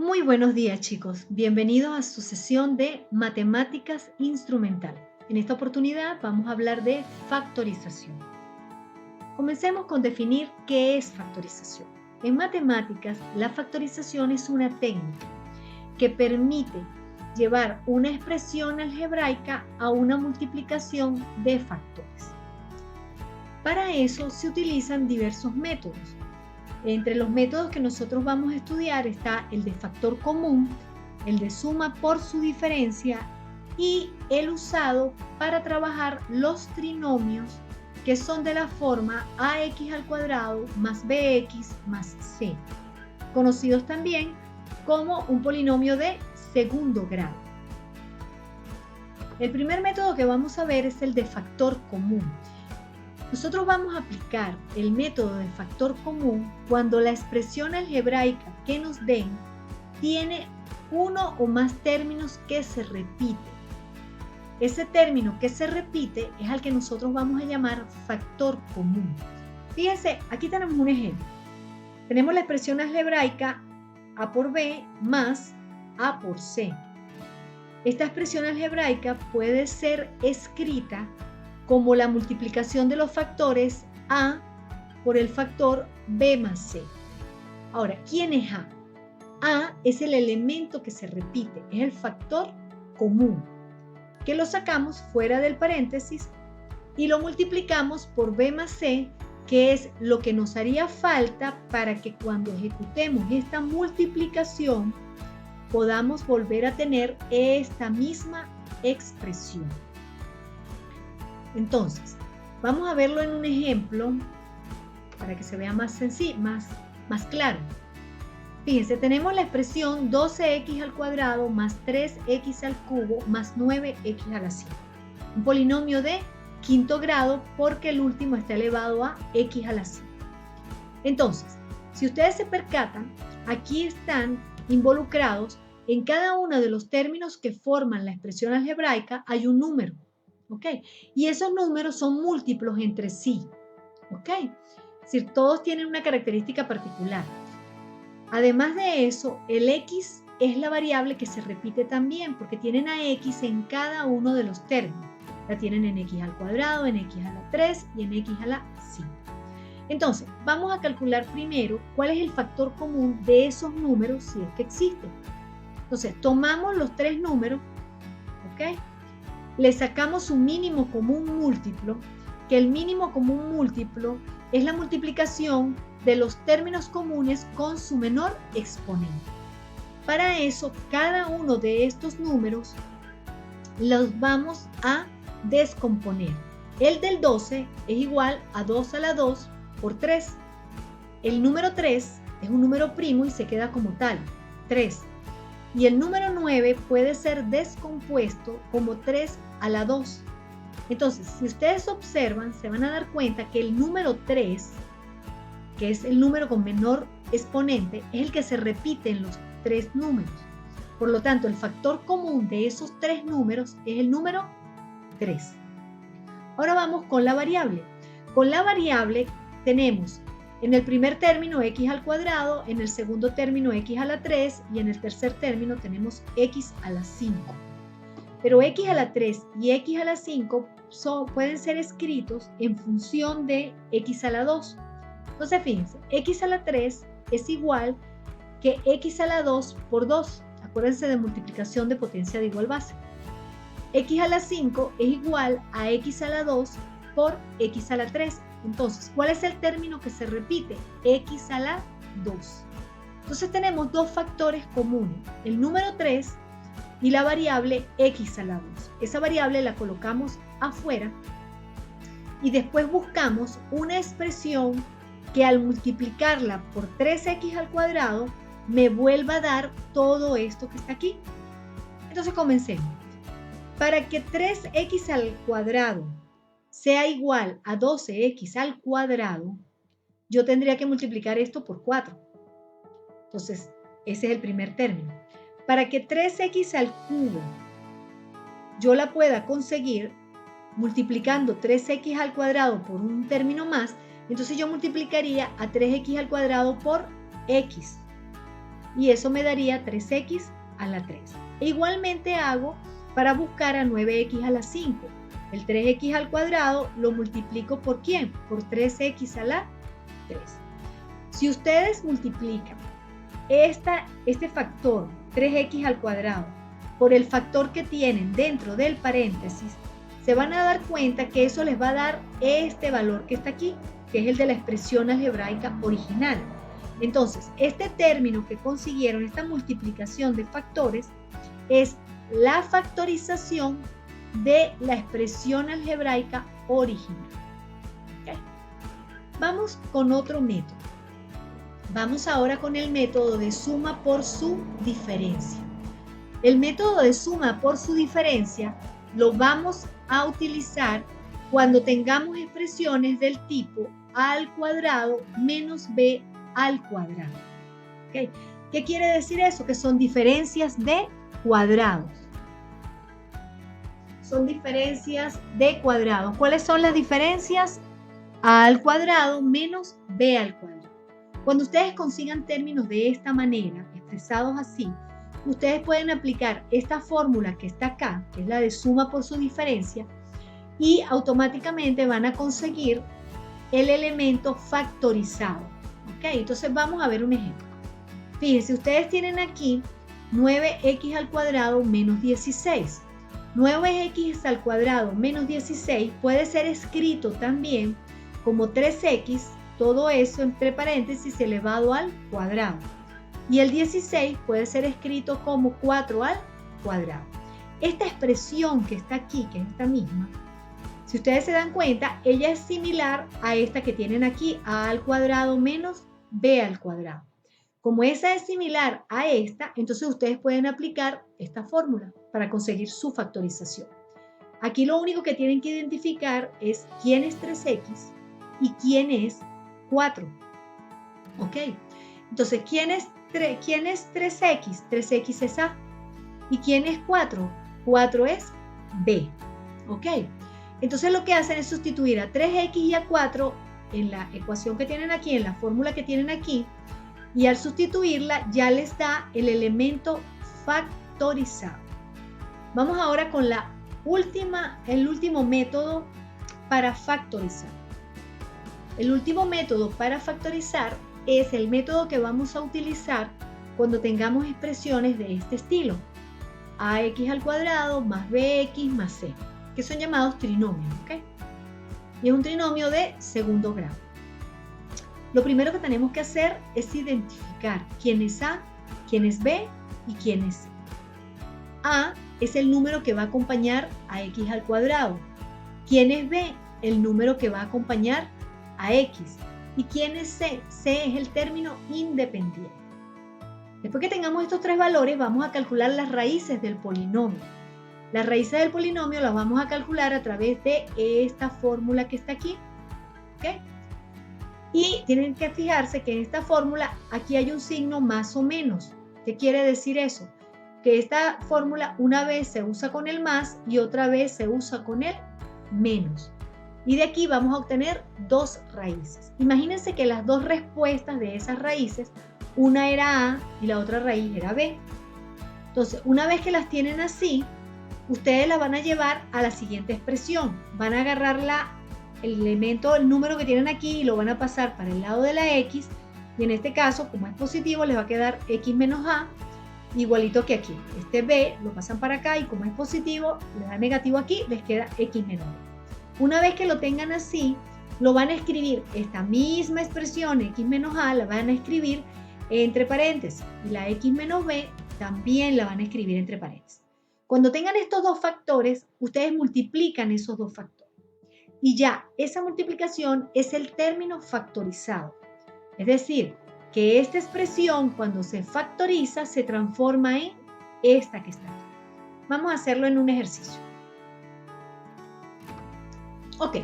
Muy buenos días, chicos. Bienvenidos a su sesión de Matemáticas Instrumental. En esta oportunidad vamos a hablar de factorización. Comencemos con definir qué es factorización. En matemáticas, la factorización es una técnica que permite llevar una expresión algebraica a una multiplicación de factores. Para eso se utilizan diversos métodos. Entre los métodos que nosotros vamos a estudiar está el de factor común, el de suma por su diferencia y el usado para trabajar los trinomios que son de la forma ax al cuadrado más bx más c, conocidos también como un polinomio de segundo grado. El primer método que vamos a ver es el de factor común. Nosotros vamos a aplicar el método de factor común cuando la expresión algebraica que nos den tiene uno o más términos que se repiten. Ese término que se repite es al que nosotros vamos a llamar factor común. Fíjense, aquí tenemos un ejemplo. Tenemos la expresión algebraica a por b más a por c. Esta expresión algebraica puede ser escrita como la multiplicación de los factores a por el factor b más c. Ahora, ¿quién es a? A es el elemento que se repite, es el factor común, que lo sacamos fuera del paréntesis y lo multiplicamos por b más c, que es lo que nos haría falta para que cuando ejecutemos esta multiplicación podamos volver a tener esta misma expresión. Entonces, vamos a verlo en un ejemplo para que se vea más sencillo, más claro. Fíjense, tenemos la expresión 12x al cuadrado más 3x al cubo más 9x a la 5. Un polinomio de quinto grado porque el último está elevado a x a la 5. Entonces, si ustedes se percatan, aquí están involucrados en cada uno de los términos que forman la expresión algebraica hay un número. ¿Ok? Y esos números son múltiplos entre sí. ¿Ok? Es decir, todos tienen una característica particular. Además de eso, el x es la variable que se repite también porque tienen a x en cada uno de los términos. La tienen en x al cuadrado, en x a la 3 y en x a la 5. Entonces, vamos a calcular primero cuál es el factor común de esos números si es que existen. Entonces, tomamos los tres números, ¿ok? Le sacamos su mínimo común múltiplo, que el mínimo común múltiplo es la multiplicación de los términos comunes con su menor exponente. Para eso, cada uno de estos números los vamos a descomponer. El del 12 es igual a 2 a la 2 por 3. El número 3 es un número primo y se queda como tal, 3. Y el número 9 puede ser descompuesto como 3 a la 2. Entonces, si ustedes observan, se van a dar cuenta que el número 3, que es el número con menor exponente, es el que se repite en los tres números. Por lo tanto, el factor común de esos tres números es el número 3. Ahora vamos con la variable. Con la variable tenemos en el primer término x al cuadrado, en el segundo término x a la 3 y en el tercer término tenemos x a la 5. Pero x a la 3 y x a la 5 pueden ser escritos en función de x a la 2. Entonces fíjense, x a la 3 es igual que x a la 2 por 2. Acuérdense de multiplicación de potencia de igual base. X a la 5 es igual a x a la 2 por x a la 3. Entonces, ¿cuál es el término que se repite? X a la 2. Entonces tenemos dos factores comunes, el número 3 y la variable x a la 2. Esa variable la colocamos afuera y después buscamos una expresión que al multiplicarla por 3x al cuadrado me vuelva a dar todo esto que está aquí. Entonces comencemos. Para que 3x al cuadrado sea igual a 12x al cuadrado, yo tendría que multiplicar esto por 4. Entonces, ese es el primer término. Para que 3x al cubo yo la pueda conseguir multiplicando 3x al cuadrado por un término más, entonces yo multiplicaría a 3x al cuadrado por x. y eso me daría 3x a la 3. E igualmente hago para buscar a 9x a la 5. El 3x al cuadrado lo multiplico ¿por quién? Por 3x a la 3. Si ustedes multiplican este factor 3x al cuadrado por el factor que tienen dentro del paréntesis, se van a dar cuenta que eso les va a dar este valor que está aquí, que es el de la expresión algebraica original. Entonces, este término que consiguieron, esta multiplicación de factores, es la factorización de la expresión algebraica original. ¿Okay? Vamos con otro método. Vamos ahora con el método de suma por su diferencia. El método de suma por su diferencia lo vamos a utilizar cuando tengamos expresiones del tipo a al cuadrado menos b al cuadrado. ¿Okay? ¿Qué quiere decir eso? Que son diferencias de cuadrados. Son diferencias de cuadrados. ¿Cuáles son las diferencias? A al cuadrado menos b al cuadrado. Cuando ustedes consigan términos de esta manera, expresados así, ustedes pueden aplicar esta fórmula que está acá, que es la de suma por su diferencia, y automáticamente van a conseguir el elemento factorizado. ¿Ok? Entonces vamos a ver un ejemplo. Fíjense, ustedes tienen aquí 9x al cuadrado menos 16. 9x al cuadrado menos 16 puede ser escrito también como 3x, todo eso entre paréntesis elevado al cuadrado. Y el 16 puede ser escrito como 4 al cuadrado. Esta expresión que está aquí, que es esta misma, si ustedes se dan cuenta, ella es similar a esta que tienen aquí, a al cuadrado menos b al cuadrado. Como esa es similar a esta, entonces ustedes pueden aplicar esta fórmula para conseguir su factorización. Aquí lo único que tienen que identificar es quién es 3x y quién es 4. ¿Ok? Entonces, ¿quién es 3x? 3x es A. ¿Y quién es 4? 4 es B. ¿Ok? Entonces lo que hacen es sustituir a 3x y a 4 en la ecuación que tienen aquí, en la fórmula que tienen aquí, y al sustituirla ya les da el elemento factorizado. Vamos ahora con el último método para factorizar. El último método para factorizar es el método que vamos a utilizar cuando tengamos expresiones de este estilo. Ax al cuadrado más bx más c, que son llamados trinomios, ¿ok? Y es un trinomio de segundo grado. Lo primero que tenemos que hacer es identificar quién es A, quién es B y quién es C. A es el número que va a acompañar a x al cuadrado. ¿Quién es B? El número que va a acompañar a x. ¿Y quién es C? C es el término independiente. Después que tengamos estos tres valores, vamos a calcular las raíces del polinomio. Las raíces del polinomio las vamos a calcular a través de esta fórmula que está aquí. ¿Okay? Y tienen que fijarse que en esta fórmula aquí hay un signo más o menos. ¿Qué quiere decir eso? Que esta fórmula una vez se usa con el más y otra vez se usa con el menos. Y de aquí vamos a obtener dos raíces. Imagínense que las dos respuestas de esas raíces, una era A y la otra raíz era B. Entonces, una vez que las tienen así, ustedes la van a llevar a la siguiente expresión. Van a agarrar el número que tienen aquí y lo van a pasar para el lado de la x. Y en este caso, como es positivo, les va a quedar x menos a, igualito que aquí. Este b lo pasan para acá y como es positivo, le da negativo aquí, les queda x menos b. Una vez que lo tengan así, lo van a escribir, esta misma expresión x menos a, la van a escribir entre paréntesis. Y la x menos b también la van a escribir entre paréntesis. Cuando tengan estos dos factores, ustedes multiplican esos dos factores. Y ya, esa multiplicación es el término factorizado. Es decir, que esta expresión cuando se factoriza se transforma en esta que está aquí. Vamos a hacerlo en un ejercicio. Ok,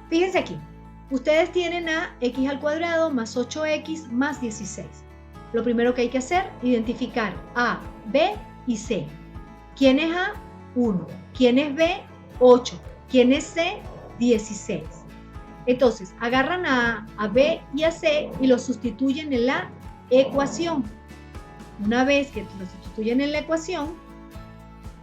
fíjense aquí. Ustedes tienen a x al cuadrado más 8x más 16. Lo primero que hay que hacer, identificar a, b y c. ¿Quién es A? 1. ¿Quién es B? 8. ¿Quién es C? 16. Entonces, agarran a B y a C y los sustituyen en la ecuación. una vez que lo sustituyen en la ecuación,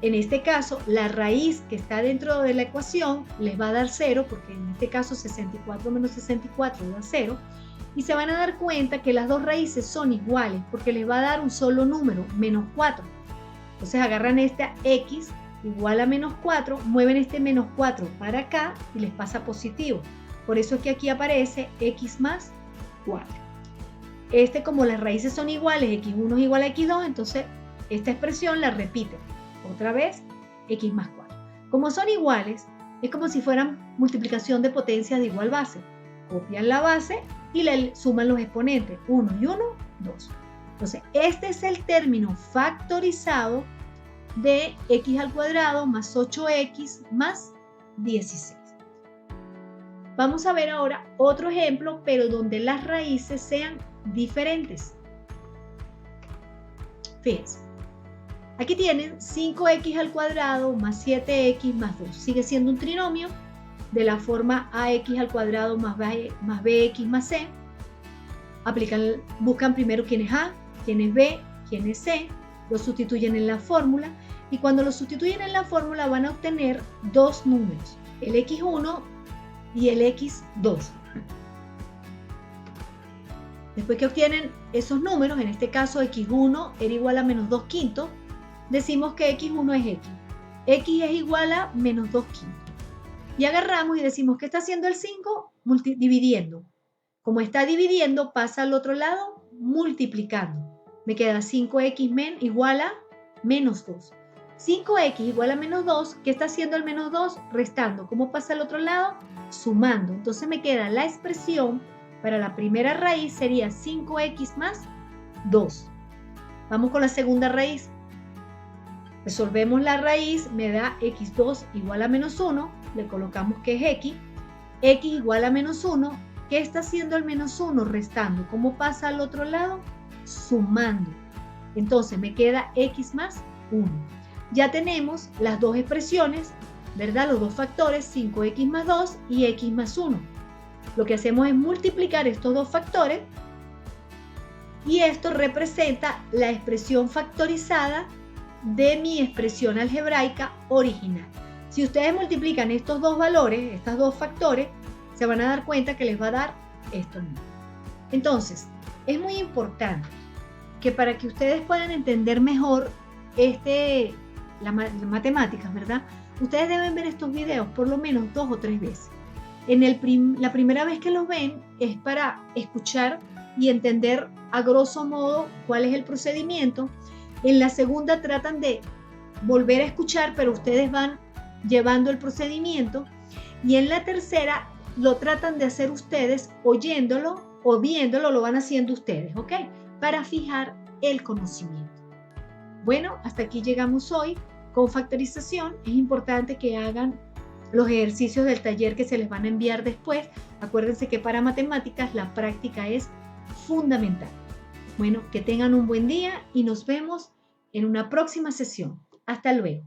en este caso, la raíz que está dentro de la ecuación les va a dar 0, porque en este caso 64 menos 64 da 0, y se van a dar cuenta que las dos raíces son iguales, porque les va a dar un solo número, menos 4. Entonces agarran esta x igual a menos 4, mueven este menos 4 para acá y les pasa positivo. Por eso es que aquí aparece x más 4. Como las raíces son iguales, x1 es igual a x2, entonces esta expresión la repiten. Otra vez, x más 4. Como son iguales, es como si fueran multiplicación de potencias de igual base. Copian la base y le suman los exponentes. 1 y 1, 2. Entonces, este es el término factorizado de x al cuadrado más 8x más 16. Vamos a ver ahora otro ejemplo, pero donde las raíces sean diferentes. Fíjense. Aquí tienen 5x al cuadrado más 7x más 2. Sigue siendo un trinomio de la forma ax al cuadrado más bx más c. Buscan primero quién es a, quién es b, quién es c. Lo sustituyen en la fórmula. Y cuando lo sustituyen en la fórmula van a obtener dos números, el x1 y el x2. Después que obtienen esos números, en este caso x1 era igual a menos 2 quintos, decimos que x1 es x. X es igual a menos 2 quintos. Y agarramos y decimos que está haciendo el 5 dividiendo. Como está dividiendo, pasa al otro lado multiplicando. Me queda 5x igual a menos 2. 5x igual a menos 2. ¿Qué está haciendo el menos 2? Restando. ¿Cómo pasa al otro lado? Sumando. Entonces me queda la expresión para la primera raíz sería 5x más 2. Vamos con la segunda raíz. Resolvemos la raíz, me da x2 igual a menos 1, le colocamos que es x igual a menos 1, ¿qué está haciendo el menos 1? Restando. ¿Cómo pasa al otro lado? Sumando. Entonces me queda x más 1. Ya tenemos las dos expresiones, ¿verdad? Los dos factores, 5x más 2 y x más 1. Lo que hacemos es multiplicar estos dos factores y esto representa la expresión factorizada de mi expresión algebraica original. Si ustedes multiplican estos dos valores, estos dos factores, se van a dar cuenta que les va a dar esto mismo. Entonces, es muy importante que para que ustedes puedan entender mejor las matemáticas, ¿verdad? Ustedes deben ver estos videos por lo menos 2 o 3 veces. La primera vez que los ven es para escuchar y entender a grosso modo cuál es el procedimiento. En la segunda tratan de volver a escuchar, pero ustedes van llevando el procedimiento. Y en la tercera lo tratan de hacer ustedes oyéndolo o viéndolo, lo van haciendo ustedes, ¿ok? Para fijar el conocimiento. Bueno, hasta aquí llegamos hoy con factorización. Es importante que hagan los ejercicios del taller que se les van a enviar después. Acuérdense que para matemáticas la práctica es fundamental. Bueno, que tengan un buen día y nos vemos en una próxima sesión. Hasta luego.